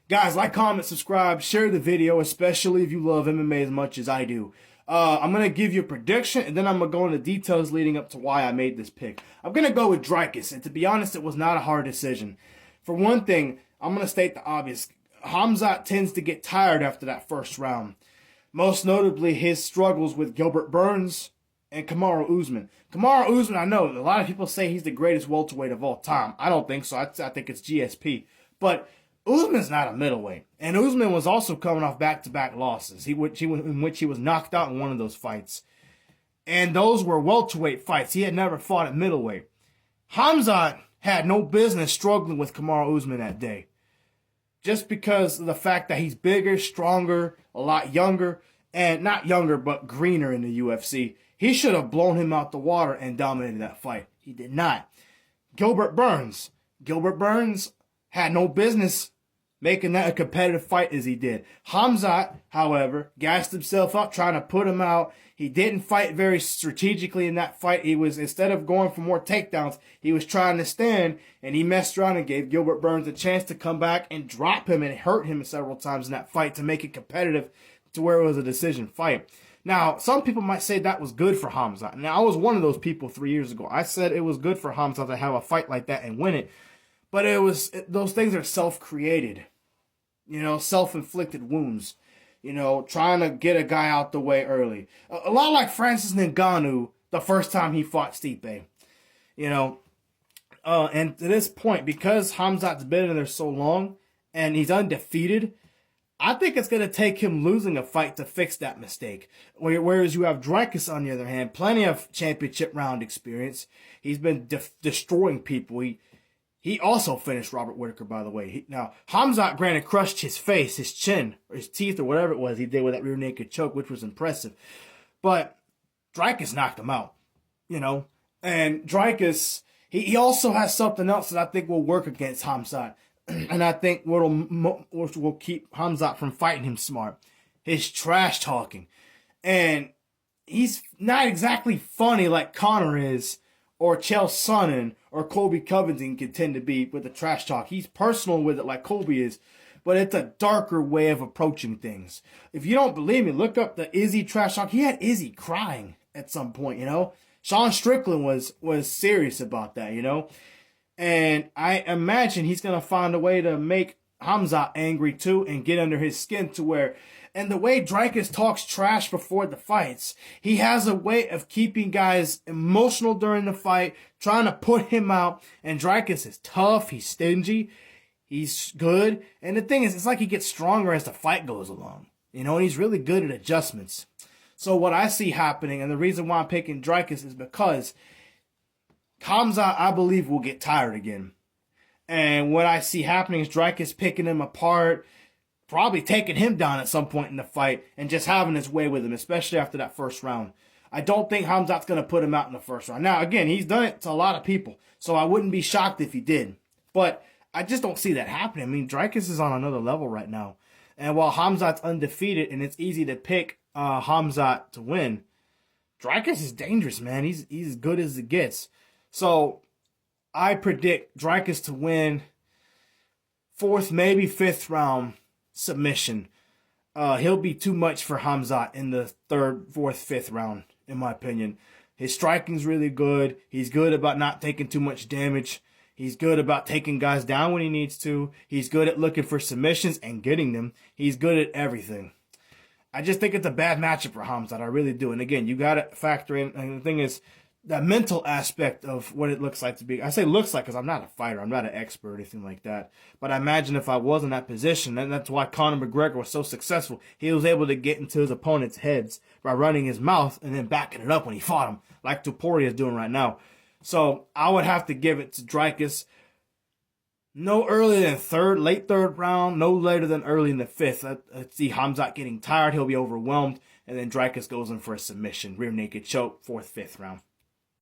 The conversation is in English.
Guys, like, comment, subscribe, share the video, especially if you love MMA as much as I do. I'm going to give you a prediction, and then I'm going to go into details leading up to why I made this pick. I'm going to go with Dricus, and to be honest, it was not a hard decision. For one thing, I'm going to state the obvious. Khamzat tends to get tired after that first round. Most notably, his struggles with Gilbert Burns and Kamaru Usman. Kamaru Usman, I know, a lot of people say he's the greatest welterweight of all time. I don't think so. I think it's GSP. But Usman's not a middleweight. And Usman was also coming off back-to-back losses, in which he was knocked out in one of those fights. And those were welterweight fights. He had never fought at middleweight. Khamzat had no business struggling with Kamaru Usman that day. Just because of the fact that he's bigger, stronger, a lot younger, and not younger, but greener in the UFC. He should have blown him out the water and dominated that fight. He did not. Gilbert Burns had no business making that a competitive fight as he did. Khamzat, however, gassed himself up trying to put him out. He didn't fight very strategically in that fight. He was, instead of going for more takedowns, he was trying to stand, and he messed around and gave Gilbert Burns a chance to come back and drop him and hurt him several times in that fight to make it competitive to where it was a decision fight. Now, some people might say that was good for Khamzat. Now, I was one of those people 3 years ago. I said it was good for Khamzat to have a fight like that and win it. But those things are self-created, self-inflicted wounds, trying to get a guy out the way early. A lot like Francis Ngannou the first time he fought Stipe, and to this point, because Khamzat's been in there so long and he's undefeated, I think it's going to take him losing a fight to fix that mistake. Whereas you have Dricus, on the other hand, plenty of championship round experience. He's been destroying people. He also finished Robert Whittaker, by the way. Now, Khamzat, granted, crushed his face, his chin, or his teeth, or whatever it was he did with that rear naked choke, which was impressive. But Dricus knocked him out, And Dricus, he also has something else that I think will work against Khamzat. And I think which will keep Khamzat from fighting him smart. His trash talking. And he's not exactly funny like Conor is, or Chael Sonnen, or Colby Covington can tend to be with the trash talk. He's personal with it like Colby is, but it's a darker way of approaching things. If you don't believe me, look up the Izzy trash talk. He had Izzy crying at some point, Sean Strickland was serious about that, And I imagine he's going to find a way to make Khamzat angry too and get under his skin to where, and the way Dricus talks trash before the fights, he has a way of keeping guys emotional during the fight, trying to put him out. And Dricus is tough, he's stingy, he's good. And the thing is, it's like he gets stronger as the fight goes along, and he's really good at adjustments. So what I see happening, and the reason why I'm picking Dricus, is because Khamzat, I believe, will get tired again. And what I see happening is Dricus picking him apart, probably taking him down at some point in the fight, and just having his way with him, especially after that first round. I don't think Khamzat's going to put him out in the first round. Now, again, he's done it to a lot of people, so I wouldn't be shocked if he did. But I just don't see that happening. I mean, Dricus is on another level right now. And while Khamzat's undefeated, and it's easy to pick Khamzat to win, Dricus is dangerous, man. He's as good as it gets. So I predict Dricus to win fourth, maybe fifth round submission. He'll be too much for Khamzat in the third, fourth, fifth round, in my opinion. His striking's really good. He's good about not taking too much damage. He's good about taking guys down when he needs to. He's good at looking for submissions and getting them. He's good at everything. I just think it's a bad matchup for Khamzat. I really do. And again, you got to factor in, and the thing is, the mental aspect of what it looks like to be. I say looks like because I'm not a fighter. I'm not an expert or anything like that. But I imagine if I was in that position, and that's why Conor McGregor was so successful. He was able to get into his opponent's heads by running his mouth and then backing it up when he fought him, like Topuria is doing right now. So I would have to give it to Dricus. No earlier than third, late third round. No later than early in the fifth. I see Khamzat getting tired. He'll be overwhelmed. And then Dricus goes in for a submission. Rear naked choke, fourth, fifth round.